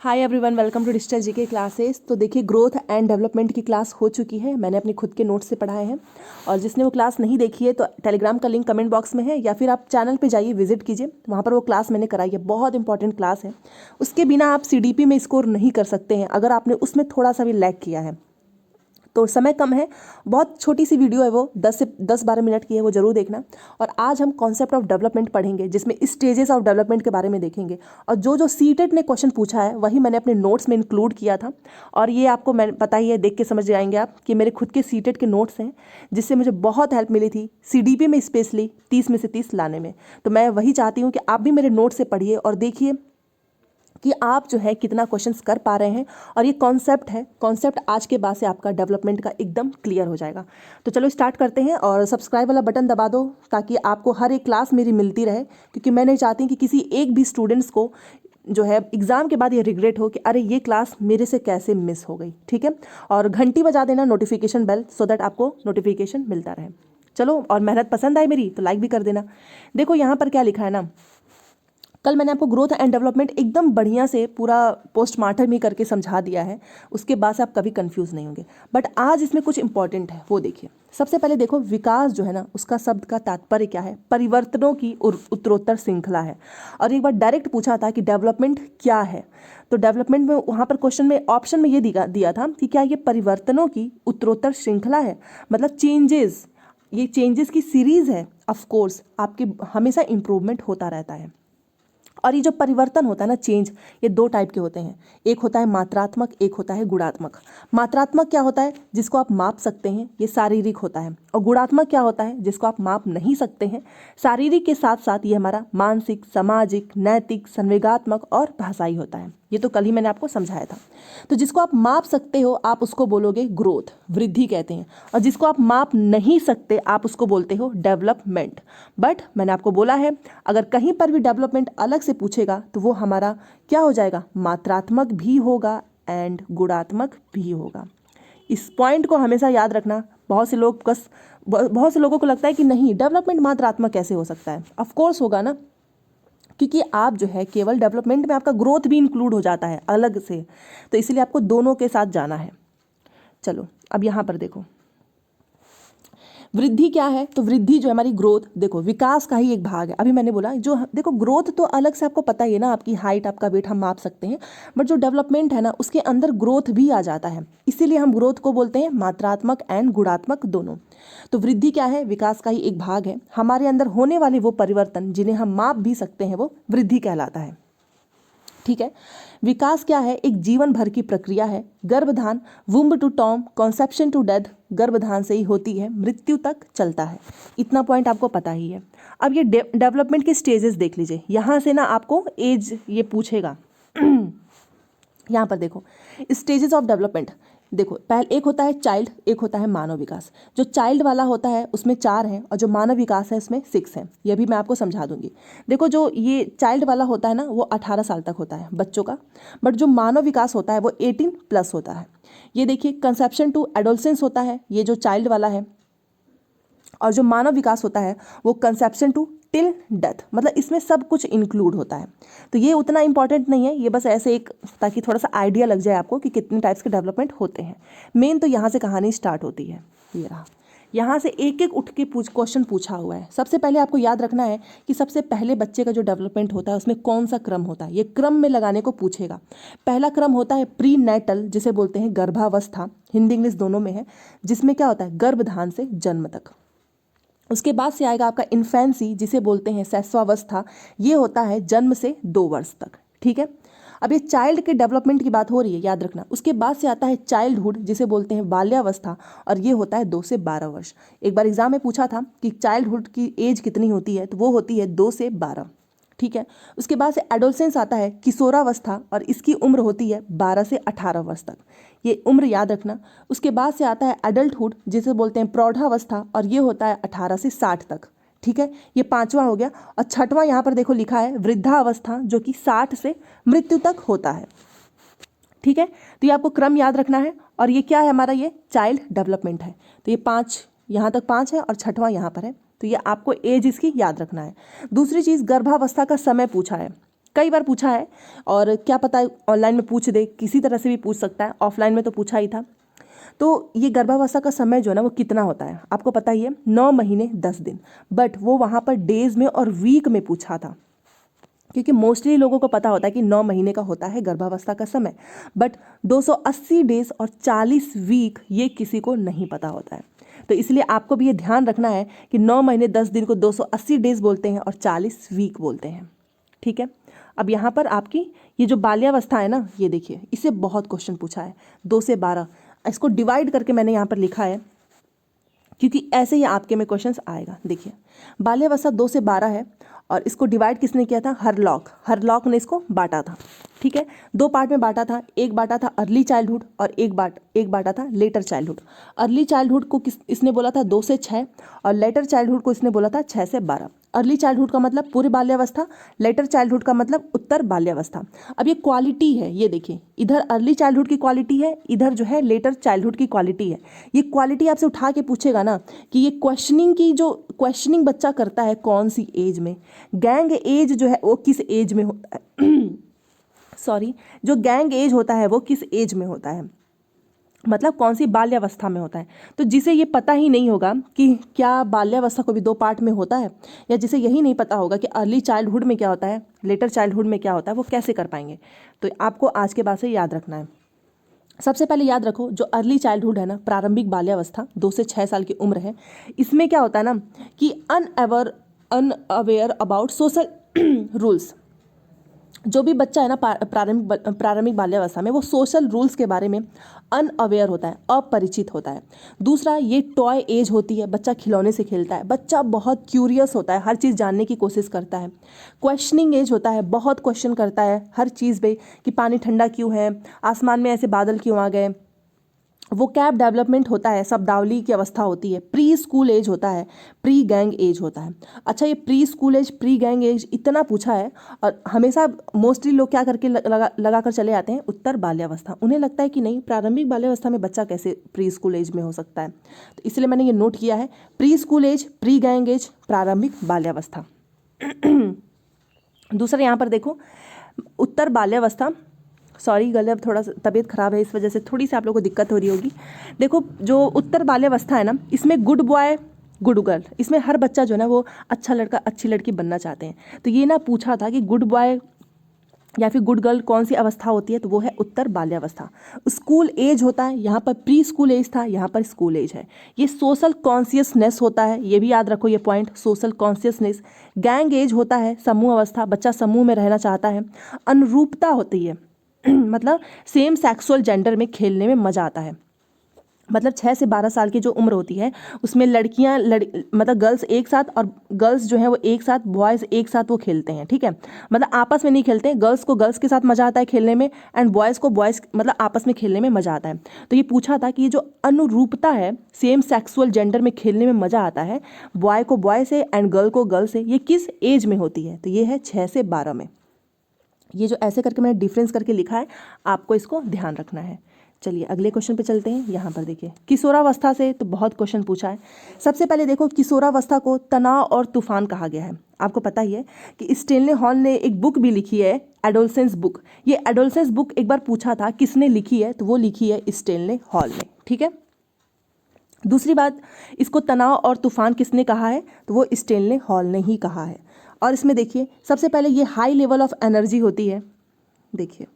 Hi everyone, welcome to digital GK classes. तो देखिए, growth and development की class हो चुकी है। मैंने अपने खुद के नोट्स से पढ़ाए हैं और जिसने वो क्लास नहीं देखी है तो टेलीग्राम का लिंक कमेंट बॉक्स में है या फिर आप चैनल पे जाइए, विजिट कीजिए, वहाँ पर वो क्लास मैंने कराई है। बहुत इंपॉर्टेंट क्लास है। उसके बिना आप सीडीपी में स्कोर नहीं कर सकते हैं अगर आपने उसमें थोड़ा सा भी लैग किया है। तो समय कम है, बहुत छोटी सी वीडियो है, वो 10 से 12 मिनट की है, वो जरूर देखना। और आज हम कॉन्सेप्ट ऑफ डेवलपमेंट पढ़ेंगे जिसमें स्टेजेस ऑफ डेवलपमेंट के बारे में देखेंगे। और जो सीटेट ने क्वेश्चन पूछा है वही मैंने अपने नोट्स में इंक्लूड किया था। और ये आपको मैं पता ही है, देख के समझ जाएंगे आप कि मेरे खुद के सीटेट के नोट्स हैं जिससे मुझे बहुत हेल्प मिली थी सीडीपी में, स्पेशली 30 में से 30 लाने में। तो मैं वही चाहती हूँ कि आप भी मेरे नोट से पढ़िए और देखिए कि आप जो है कितना क्वेश्चंस कर पा रहे हैं। और ये कॉन्सेप्ट है, कॉन्सेप्ट आज के बाद से आपका डेवलपमेंट का एकदम क्लियर हो जाएगा। तो चलो स्टार्ट करते हैं और सब्सक्राइब वाला बटन दबा दो ताकि आपको हर एक क्लास मेरी मिलती रहे, क्योंकि मैं नहीं चाहती कि किसी एक भी स्टूडेंट्स को जो है एग्ज़ाम के बाद ये रिग्रेट हो कि अरे ये क्लास मेरे से कैसे मिस हो गई। ठीक है, और घंटी बजा देना नोटिफिकेशन बेल, सो दैट आपको नोटिफिकेशन मिलता रहे। चलो, और मेहनत पसंद आई मेरी तो लाइक भी कर देना। देखो यहाँ पर क्या लिखा है ना, कल मैंने आपको ग्रोथ एंड डेवलपमेंट एकदम बढ़िया से पूरा पोस्टमार्टम ही करके समझा दिया है। उसके बाद से आप कभी कंफ्यूज नहीं होंगे। बट आज इसमें कुछ इंपॉर्टेंट है, वो देखिए। सबसे पहले देखो, विकास जो है ना, उसका शब्द का तात्पर्य क्या है? परिवर्तनों की उत्तरोत्तर श्रृंखला है। और एक बार डायरेक्ट पूछा था कि डेवलपमेंट क्या है, तो डेवलपमेंट में वहाँ पर क्वेश्चन में ऑप्शन में ये दिया था कि क्या ये परिवर्तनों की उत्तरोत्तर श्रृंखला है, मतलब चेंजेस, ये चेंजेस की सीरीज है। ऑफ कोर्स आपके हमेशा इंप्रूवमेंट होता रहता है। और ये जो परिवर्तन होता है ना, चेंज, ये दो टाइप के होते हैं। एक होता है मात्रात्मक, एक होता है गुणात्मक। मात्रात्मक क्या होता है? जिसको आप माप सकते हैं, ये शारीरिक होता है। और गुणात्मक क्या होता है? जिसको आप माप नहीं सकते हैं। शारीरिक के साथ साथ ये हमारा मानसिक, सामाजिक, नैतिक, संवेगात्मक और भाषाई होता है। ये तो कल ही मैंने आपको समझाया था। तो जिसको आप माप सकते हो आप उसको बोलोगे ग्रोथ, वृद्धि कहते हैं। और जिसको आप माप नहीं सकते आप उसको बोलते हो डेवलपमेंट। बट मैंने आपको बोला है, अगर कहीं पर भी डेवलपमेंट अलग से पूछेगा तो वो हमारा क्या हो जाएगा? मात्रात्मक भी होगा एंड गुणात्मक भी होगा। इस पॉइंट को हमेशा याद रखना। बहुत से लोगों को लगता है कि नहीं, डेवलपमेंट मात्रात्मक कैसे हो सकता है? ऑफ कोर्स होगा ना, क्योंकि आप जो है केवल डेवलपमेंट में आपका ग्रोथ भी इंक्लूड हो जाता है अलग से। तो इसलिए आपको दोनों के साथ जाना है। चलो, अब यहाँ पर देखो, वृद्धि क्या है? तो वृद्धि जो है हमारी ग्रोथ, देखो विकास का ही एक भाग है। अभी मैंने बोला जो, देखो ग्रोथ तो अलग से आपको पता ही है ना, आपकी हाइट, आपका वेट हम माप सकते हैं। बट जो डेवलपमेंट है ना, उसके अंदर ग्रोथ भी आ जाता है। इसीलिए हम ग्रोथ को बोलते हैं मात्रात्मक एंड गुणात्मक दोनों। तो वृद्धि क्या है? विकास का ही एक भाग है। हमारे अंदर होने वाले वो परिवर्तन जिन्हें हम माप भी सकते हैं, वो वृद्धि कहलाता है। ठीक है, विकास क्या है? एक जीवन भर की प्रक्रिया है। गर्भधान, womb to tomb, conception to death, गर्भधान से ही होती है, मृत्यु तक चलता है। इतना पॉइंट आपको पता ही है। अब ये डेवलपमेंट के स्टेजेस देख लीजिए। यहाँ से ना आपको एज ये पूछेगा। यहाँ पर देखो, स्टेजेस ऑफ डेवलपमेंट। देखो, पहले एक होता है चाइल्ड, एक होता है मानव विकास। जो चाइल्ड वाला होता है उसमें 4 हैं और जो मानव विकास है उसमें 6 हैं। यह भी मैं आपको समझा दूंगी। देखो, जो ये चाइल्ड वाला होता है ना, वो 18 साल तक होता है बच्चों का। बट जो मानव विकास होता है वो 18+ होता है। ये देखिए, कंसेप्शन टू एडोलसेंस होता है, ये जो चाइल्ड वाला है। और जो मानव विकास होता है वो कंसेप्शन टू टिल डेथ, मतलब इसमें सब कुछ इंक्लूड होता है। तो ये उतना इंपॉर्टेंट नहीं है, ये बस ऐसे एक, ताकि थोड़ा सा आइडिया लग जाए आपको कि कितने टाइप्स के डेवलपमेंट होते हैं। मेन तो यहाँ से कहानी स्टार्ट होती है। ये रहा, यहाँ से एक एक उठ के क्वेश्चन पूछा हुआ है। सबसे पहले आपको याद रखना है कि सबसे पहले बच्चे का जो डेवलपमेंट होता है उसमें कौन सा क्रम होता है, ये क्रम में लगाने को पूछेगा। पहला क्रम होता है प्री नेटल, जिसे बोलते हैं गर्भावस्था, हिंदी इंग्लिश दोनों में है, जिसमें क्या होता है? गर्भधान से जन्म तक। उसके बाद से आएगा आपका इन्फेंसी, जिसे बोलते हैं शैशवावस्था, ये होता है जन्म से 2 वर्ष तक। ठीक है, अब ये चाइल्ड के डेवलपमेंट की बात हो रही है, याद रखना। उसके बाद से आता है चाइल्डहुड, जिसे बोलते हैं बाल्यावस्था, और ये होता है 2 से 12 वर्ष। एक बार एग्जाम में पूछा था कि चाइल्डहुड की एज कितनी होती है, तो वो होती है 2 से 12। ठीक है, उसके बाद से एडोलसेंस आता है, किशोरावस्था, और इसकी उम्र होती है 12 से 18 वर्ष तक। ये उम्र याद रखना। उसके बाद से आता है एडल्टहुड, जिसे बोलते हैं प्रौढ़ावस्था, और ये होता है 18 से 60 तक। ठीक है, ये 5वां हो गया। और 6वां यहाँ पर देखो लिखा है वृद्धावस्था, जो कि 60 से मृत्यु तक होता है। ठीक है, तो ये आपको क्रम याद रखना है। और ये क्या है हमारा? ये चाइल्ड डेवलपमेंट है। तो ये 5, यहाँ तक 5 है और 6वां यहाँ पर है। तो ये आपको एज इसकी याद रखना है। दूसरी चीज़, गर्भावस्था का समय पूछा है। कई बार पूछा है, और क्या पता ऑनलाइन में पूछ दे, किसी तरह से भी पूछ सकता है, ऑफलाइन में तो पूछा ही था। तो ये गर्भावस्था का समय जो है ना वो कितना होता है आपको पता ही है, 9 महीने 10 दिन, बट वो वहाँ पर डेज में और वीक में पूछा था, क्योंकि मोस्टली लोगों को पता होता है कि 9 महीने का होता है गर्भावस्था का समय, बट 280 डेज और 40 वीक ये किसी को नहीं पता होता है। तो इसलिए आपको भी ये ध्यान रखना है कि 9 महीने 10 दिन को 280 डेज बोलते हैं और 40 वीक बोलते हैं, ठीक है। अब यहाँ पर आपकी ये जो बाल्यावस्था है ना, ये देखिए इससे बहुत क्वेश्चन पूछा है, 2 से 12, इसको डिवाइड करके मैंने यहाँ पर लिखा है क्योंकि ऐसे ही आपके में क्वेश्चंस आएगा। देखिए बाल्यावस्था 2 से 12 है, और इसको डिवाइड किसने किया था, हरलॉक ने इसको बांटा था, ठीक है। 2 पार्ट में बांटा था, एक बांटा था अर्ली चाइल्डहुड और एक बांटा था लेटर चाइल्डहुड। अर्ली चाइल्डहुड को इसने बोला था 2 से 6 और लेटर चाइल्डहुड को इसने बोला था 6 से 12। अर्ली चाइल्डहुड का मतलब पूरी बाल्यावस्था, लेटर चाइल्डहुड का मतलब उत्तर बाल्यावस्था। अब ये क्वालिटी है, ये देखिए इधर अर्ली चाइल्डहुड की क्वालिटी है, इधर जो है लेटर चाइल्डहुड की क्वालिटी है। ये क्वालिटी आपसे उठा के पूछेगा ना कि ये क्वेश्चनिंग बच्चा करता है कौन सी एज में, गैंग एज जो है वो किस एज में होता है सॉरी, जो गैंग एज होता है वो किस एज में होता है, मतलब कौन सी बाल्यावस्था में होता है। तो जिसे ये पता ही नहीं होगा कि क्या बाल्यावस्था को भी 2 पार्ट में होता है, या जिसे यही नहीं पता होगा कि अर्ली चाइल्डहुड में क्या होता है, लेटर चाइल्डहुड में क्या होता है, वो कैसे कर पाएंगे। तो आपको आज के बाद से याद रखना है। सबसे पहले याद रखो जो अर्ली चाइल्डहुड है ना, प्रारंभिक बाल्यावस्था 2 से 6 साल की उम्र है, इसमें क्या होता है ना कि अनअवेयर अबाउट सोशल रूल्स। जो भी बच्चा है ना प्रारंभिक बाल्यावस्था में, वो सोशल रूल्स के बारे में अनअवेयर होता है, अपरिचित होता है। दूसरा, ये टॉय एज होती है, बच्चा खिलौने से खेलता है, बच्चा बहुत क्यूरियस होता है, हर चीज़ जानने की कोशिश करता है। क्वेश्चनिंग एज होता है, बहुत क्वेश्चन करता है हर चीज़ पे कि पानी ठंडा क्यों है, आसमान में ऐसे बादल क्यों आ गए। वो कैब डेवलपमेंट होता है, शब्दावली की अवस्था होती है। प्री स्कूल एज होता है, प्री गैंग एज होता है। अच्छा, ये pre school age, pre gang age इतना पूछा है, और हमेशा मोस्टली लोग क्या करके लगा कर चले आते हैं, उत्तर बाल्यावस्था। उन्हें लगता है कि नहीं, प्रारंभिक बाल्यावस्था में बच्चा कैसे प्री स्कूल एज में हो सकता है, तो इसलिए मैंने ये नोट किया है, pre school age, pre gang age, प्रारंभिक बाल्यावस्था। दूसरा यहाँ पर देखो, उत्तर बाल्यावस्था, सॉरी गलत, थोड़ा सा तबीयत खराब है, इस वजह से थोड़ी सी आप लोगों को दिक्कत हो रही होगी। देखो जो उत्तर बाल्यावस्था है ना, इसमें गुड बॉय गुड गर्ल, इसमें हर बच्चा जो है ना वो अच्छा लड़का अच्छी लड़की बनना चाहते हैं। तो ये ना पूछा था कि गुड बॉय या फिर गुड गर्ल कौन सी अवस्था होती है, तो वो है उत्तर बाल्यावस्था। स्कूल एज होता है, यहाँ पर प्री स्कूल एज था, यहाँ पर स्कूल एज है। ये सोशल कॉन्शियसनेस होता है, ये भी याद रखो ये point, social consciousness. Gang as होता है, समूह अवस्था, बच्चा समूह में रहना चाहता है। अनुरूपता होती है मतलब सेम सेक्सुअल जेंडर में खेलने में मज़ा आता है। मतलब 6 से 12 साल की जो उम्र होती है उसमें लड़कियां मतलब गर्ल्स एक साथ, और गर्ल्स जो है वो एक साथ, बॉयज़ एक साथ वो खेलते हैं, ठीक है। मतलब आपस में नहीं खेलते हैं, गर्ल्स को गर्ल्स के साथ मज़ा आता है खेलने में, एंड बॉयज़ को बॉयज़ मतलब आपस में खेलने में मज़ा आता है। तो ये पूछा था कि ये जो अनुरूपता है, सेम सेक्सुअल जेंडर में खेलने में मज़ा आता है, बॉय को बॉय से एंड गर्ल को गर्ल से, ये किस एज में होती है, तो ये है 6 से 12 में। ये जो ऐसे करके मैंने डिफरेंस करके लिखा है, आपको इसको ध्यान रखना है। चलिए अगले क्वेश्चन पे चलते हैं। यहाँ पर देखिए किशोरावस्था से तो बहुत क्वेश्चन पूछा है। सबसे पहले देखो, किशोरावस्था को तनाव और तूफान कहा गया है। आपको पता ही है कि स्टेनले हॉल ने एक बुक भी लिखी है, एडोलसेंस बुक। ये एडोलसेंस बुक एक बार पूछा था किसने लिखी है, तो वो लिखी है स्टेनले हॉल ने, ठीक है। दूसरी बात, इसको तनाव और तूफान किसने कहा है, तो वो स्टेनले हॉल ने ही कहा है। और इसमें देखिए सबसे पहले ये हाई लेवल ऑफ एनर्जी होती है। देखिए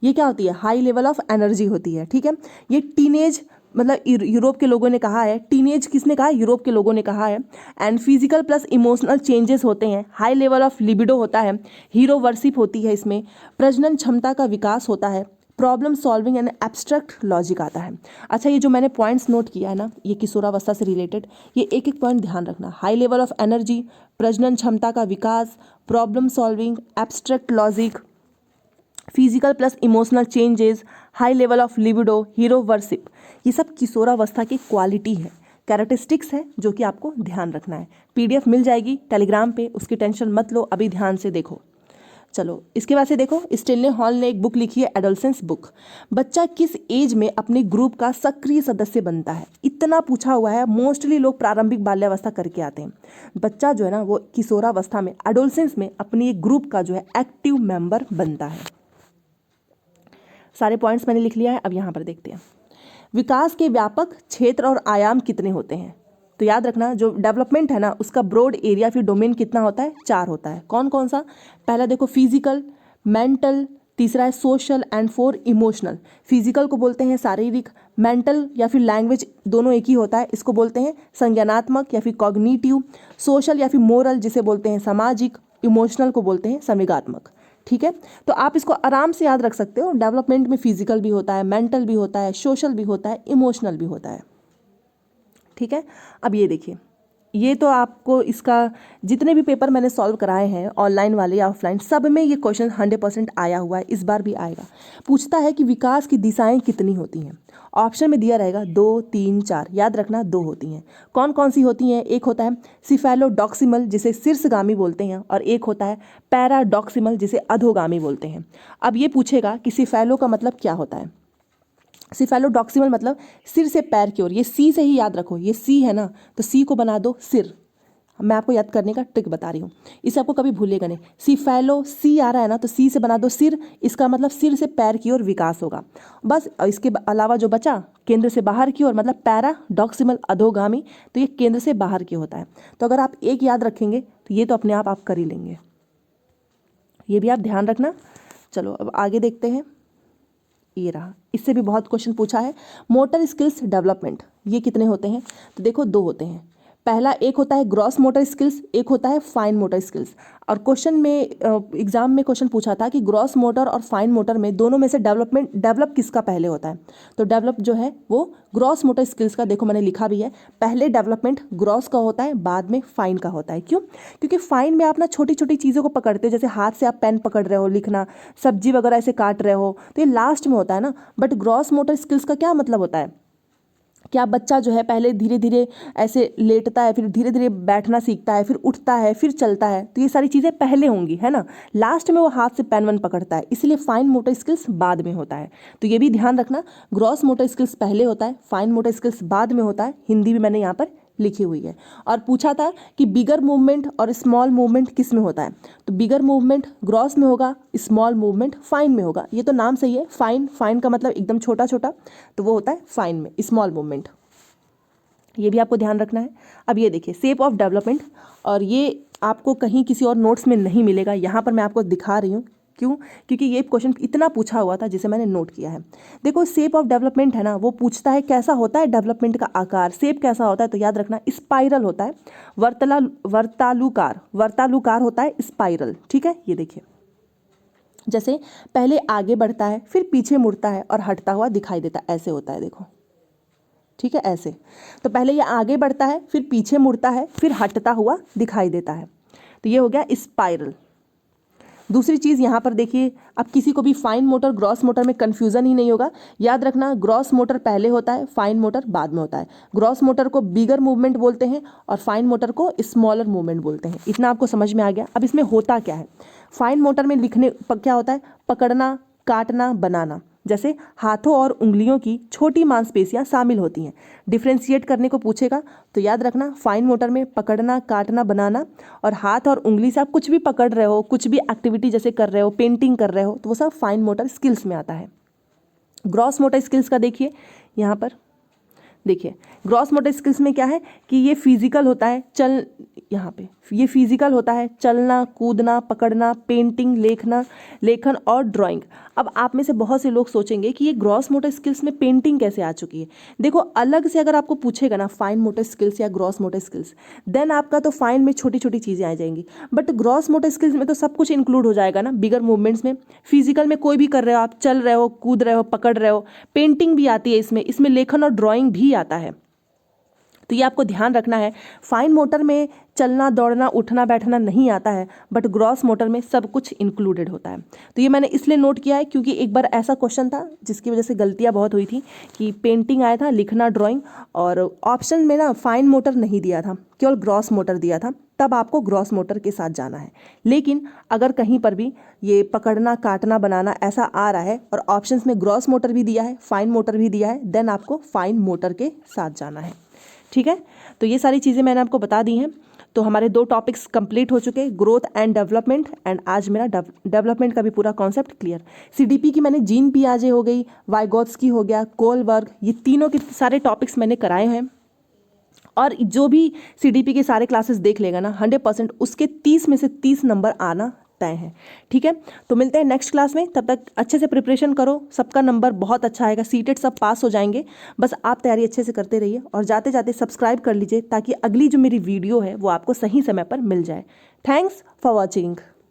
ये क्या होती है, हाई लेवल ऑफ एनर्जी होती है, ठीक है। ये टीनेज मतलब यूरोप के लोगों ने कहा है, टीनेज किसने कहा है, यूरोप के लोगों ने कहा है। And physical plus emotional changes होते हैं, हाई लेवल ऑफ लिबिडो होता है, हीरो वर्शिप होती है इसमें, प्रजनन क्षमता का विकास होता है, problem solving and abstract logic आता है। अच्छा, ये जो मैंने पॉइंट्स नोट किया है ना, ये किशोरावस्था से रिलेटेड, ये एक एक पॉइंट ध्यान रखना। हाई लेवल ऑफ एनर्जी, प्रजनन क्षमता का विकास, problem solving, abstract logic, physical plus emotional changes, high level of libido, hero worship, ये सब किशोरावस्था की क्वालिटी है, कैरेक्टरिस्टिक्स है, जो कि आपको ध्यान रखना है। PDF मिल जाएगी टेलीग्राम पे, उसकी टेंशन मत लो, अभी ध्यान से देखो। चलो इसके बाद से देखो, स्टेनले हॉल ने एक बुक लिखी है एडोलसेंस बुक। बच्चा किस एज में अपने ग्रुप का सक्रिय सदस्य बनता है, इतना पूछा हुआ है। मोस्टली लोग प्रारंभिक बाल्यावस्था करके आते हैं। बच्चा जो है ना वो किशोरावस्था में, एडोलसेंस में अपनी एक ग्रुप का जो है एक्टिव मेंबर बनता है। सारे पॉइंट्स मैंने लिख लिया है, अब यहाँ पर देखते हैं। विकास के व्यापक क्षेत्र और आयाम कितने होते हैं? तो याद रखना, जो डेवलपमेंट है ना उसका ब्रॉड एरिया फिर डोमेन कितना होता है? 4 होता है। कौन कौन सा? पहला देखो फिजिकल, मेंटल, तीसरा है सोशल एंड 4 इमोशनल। फिजिकल को बोलते हैं शारीरिक, मेंटल या फिर लैंग्वेज दोनों एक ही होता है, इसको बोलते हैं संज्ञानात्मक या फिर कॉग्निटिव। सोशल या फिर मोरल जिसे बोलते हैं सामाजिक। इमोशनल को बोलते हैं संवेगात्मक। ठीक है, तो आप इसको आराम से याद रख सकते हो। डेवलपमेंट में फिजिकल भी होता है, मेंटल भी होता है, सोशल भी होता है, इमोशनल भी होता है। ठीक है, अब ये देखिए, ये तो आपको इसका जितने भी पेपर मैंने सॉल्व कराए हैं ऑनलाइन वाले या ऑफलाइन, सब में ये क्वेश्चन 100% आया हुआ है, इस बार भी आएगा। पूछता है कि विकास की दिशाएं कितनी होती हैं? ऑप्शन में दिया रहेगा 2, 3, 4। याद रखना 2 होती हैं। कौन कौन सी होती हैं? एक होता है सिफेलोडॉक्सिमल जिसे शीर्षगामी बोलते हैं, और एक होता है पैराडॉक्सिमल जिसे अधोगामी बोलते हैं। अब ये पूछेगा कि सिफेलो का मतलब क्या होता है। सिफेलोडॉक्सिमल मतलब सिर से पैर की ओर, ये सी से ही याद रखो, ये सी है ना, तो सी को बना दो सिर। मैं आपको याद करने का ट्रिक बता रही हूँ, इसे आपको कभी भूलेगा नहीं। सिफेलो, सी आ रहा है ना, तो सी से बना दो सिर, इसका मतलब सिर से पैर की ओर विकास होगा बस। और इसके अलावा जो बचा केंद्र से बाहर की ओर, मतलब पैराडॉक्सिमल अधोगामी, तो ये केंद्र से बाहर की होता है। तो अगर आप एक याद रखेंगे तो ये तो अपने आप कर ही लेंगे, ये भी आप ध्यान रखना। चलो अब आगे देखते हैं। ये रहा, इससे भी बहुत क्वेश्चन पूछा है। मोटर स्किल्स डेवलपमेंट, ये कितने होते हैं? तो देखो 2 होते हैं। पहला एक होता है ग्रॉस मोटर स्किल्स, एक होता है फाइन मोटर स्किल्स। और क्वेश्चन में एग्जाम में क्वेश्चन पूछा था कि ग्रॉस मोटर और फाइन मोटर में दोनों में से डेवलप किसका पहले होता है? तो डेवलप जो है वो ग्रॉस मोटर स्किल्स का, देखो मैंने लिखा भी है, पहले डेवलपमेंट ग्रॉस का होता है, बाद में फाइन का होता है। क्यों? क्योंकि फाइन में आप ना छोटी छोटी चीज़ों को पकड़ते हो, जैसे हाथ से आप पेन पकड़ रहे हो लिखना, सब्जी वगैरह ऐसे काट रहे हो, तो ये लास्ट में होता है ना। बट ग्रॉस मोटर स्किल्स का क्या मतलब होता है? क्या बच्चा जो है पहले धीरे धीरे ऐसे लेटता है, फिर धीरे धीरे बैठना सीखता है, फिर उठता है, फिर चलता है, तो ये सारी चीज़ें पहले होंगी, है ना। लास्ट में वो हाथ से पेन वन पकड़ता है, इसलिए फाइन मोटर स्किल्स बाद में होता है। तो ये भी ध्यान रखना, ग्रॉस मोटर स्किल्स पहले होता है, फाइन मोटर स्किल्स बाद में होता है। हिंदी भी मैंने यहाँ पर लिखी हुई है। और पूछा था कि बिगर मूवमेंट और स्मॉल मूवमेंट किस में होता है? तो बिगर मूवमेंट ग्रॉस में होगा, स्मॉल मूवमेंट फाइन में होगा। ये तो नाम सही है, फाइन, फाइन का मतलब एकदम छोटा छोटा, तो वो होता है फाइन में, स्मॉल मूवमेंट। ये भी आपको ध्यान रखना है। अब ये देखिए शेप ऑफ डेवलपमेंट, और ये आपको कहीं किसी और नोट्स में नहीं मिलेगा, यहाँ पर मैं आपको दिखा रही हूँ। क्यों? क्योंकि ये क्वेश्चन इतना पूछा हुआ था जिसे मैंने नोट किया है। देखो शेप ऑफ डेवलपमेंट है ना, वो पूछता है कैसा होता है डेवलपमेंट का आकार, शेप कैसा होता है? तो याद रखना स्पाइरल होता है, वर्तालुकार होता है, स्पाइरल। ठीक है, ये देखिए जैसे पहले आगे बढ़ता है, फिर पीछे मुड़ता है और हटता हुआ दिखाई देता है, ऐसे होता है देखो। ठीक है, ऐसे। तो पहले ये आगे बढ़ता है, फिर पीछे मुड़ता है, फिर हटता हुआ दिखाई देता है, तो ये हो गया स्पाइरल। दूसरी चीज़ यहाँ पर देखिए, अब किसी को भी फाइन मोटर ग्रॉस मोटर में कन्फ्यूज़न ही नहीं होगा। याद रखना ग्रॉस मोटर पहले होता है, फाइन मोटर बाद में होता है। ग्रॉस मोटर को बिगर मूवमेंट बोलते हैं और फाइन मोटर को स्मॉलर मूवमेंट बोलते हैं। इतना आपको समझ में आ गया। अब इसमें होता क्या है? फाइन मोटर में लिखने क्या होता है? पकड़ना, काटना, बनाना। जैसे हाथों और उंगलियों की छोटी मांसपेशियां शामिल होती हैं। डिफ्रेंशिएट करने को पूछेगा तो याद रखना फाइन मोटर में पकड़ना, काटना, बनाना, और हाथ और उंगली से आप कुछ भी पकड़ रहे हो, कुछ भी एक्टिविटी जैसे कर रहे हो, पेंटिंग कर रहे हो, तो वो सब फाइन मोटर स्किल्स में आता है। ग्रॉस मोटर स्किल्स का देखिए, यहाँ पर देखिए ग्रॉस मोटर स्किल्स में क्या है कि ये फिजिकल होता है, यहाँ पे ये फिजिकल होता है, चलना, कूदना, पकड़ना, पेंटिंग, लेखन और ड्राइंग। अब आप में से बहुत से लोग सोचेंगे कि ये ग्रॉस मोटर स्किल्स में पेंटिंग कैसे आ चुकी है। देखो अलग से अगर आपको पूछेगा ना फाइन मोटर स्किल्स या ग्रॉस मोटर स्किल्स, देन आपका तो फाइन में छोटी छोटी चीज़ें आ जाएंगी, बट ग्रॉस मोटर स्किल्स में तो सब कुछ इंक्लूड हो जाएगा ना। बिगर मूवमेंट्स में फिजिकल में कोई भी कर रहे हो, आप चल रहे हो, कूद रहे हो, पकड़ रहे हो, पेंटिंग भी आती है इसमें लेखन और ड्राइंग भी आता है। तो ये आपको ध्यान रखना है। फाइन मोटर में चलना, दौड़ना, उठना, बैठना नहीं आता है, बट ग्रॉस मोटर में सब कुछ इंक्लूडेड होता है। तो ये मैंने इसलिए नोट किया है क्योंकि एक बार ऐसा क्वेश्चन था जिसकी वजह से गलतियां बहुत हुई थी कि पेंटिंग आया था, लिखना, ड्राइंग, और ऑप्शन में ना फाइन मोटर नहीं दिया था, केवल ग्रॉस मोटर दिया था। तब आपको ग्रॉस मोटर के साथ जाना है। लेकिन अगर कहीं पर भी ये पकड़ना, काटना, बनाना ऐसा आ रहा है और ऑप्शंस में ग्रॉस मोटर भी दिया है, फाइन मोटर भी दिया है, देन आपको फाइन मोटर के साथ जाना है। ठीक है, तो ये सारी चीज़ें मैंने आपको बता दी हैं। तो हमारे 2 टॉपिक्स कंप्लीट हो चुके, ग्रोथ एंड डेवलपमेंट, एंड आज मेरा डेवलपमेंट का भी पूरा कॉन्सेप्ट क्लियर। सीडीपी की मैंने जीन पियाजे हो गई, वाइगोत्स्की हो गया, कोलबर्ग, ये तीनों के सारे टॉपिक्स मैंने कराए हैं। और जो भी सीडीपी के सारे क्लासेस देख लेगा ना 100% उसके 30 में से 30 नंबर आना तय है। ठीक है, तो मिलते हैं नेक्स्ट क्लास में। तब तक अच्छे से प्रिपरेशन करो, सबका नंबर बहुत अच्छा आएगा, सीटेट सब पास हो जाएंगे। बस आप तैयारी अच्छे से करते रहिए और जाते जाते सब्सक्राइब कर लीजिए ताकि अगली जो मेरी वीडियो है वो आपको सही समय पर मिल जाए। Thanks for watching.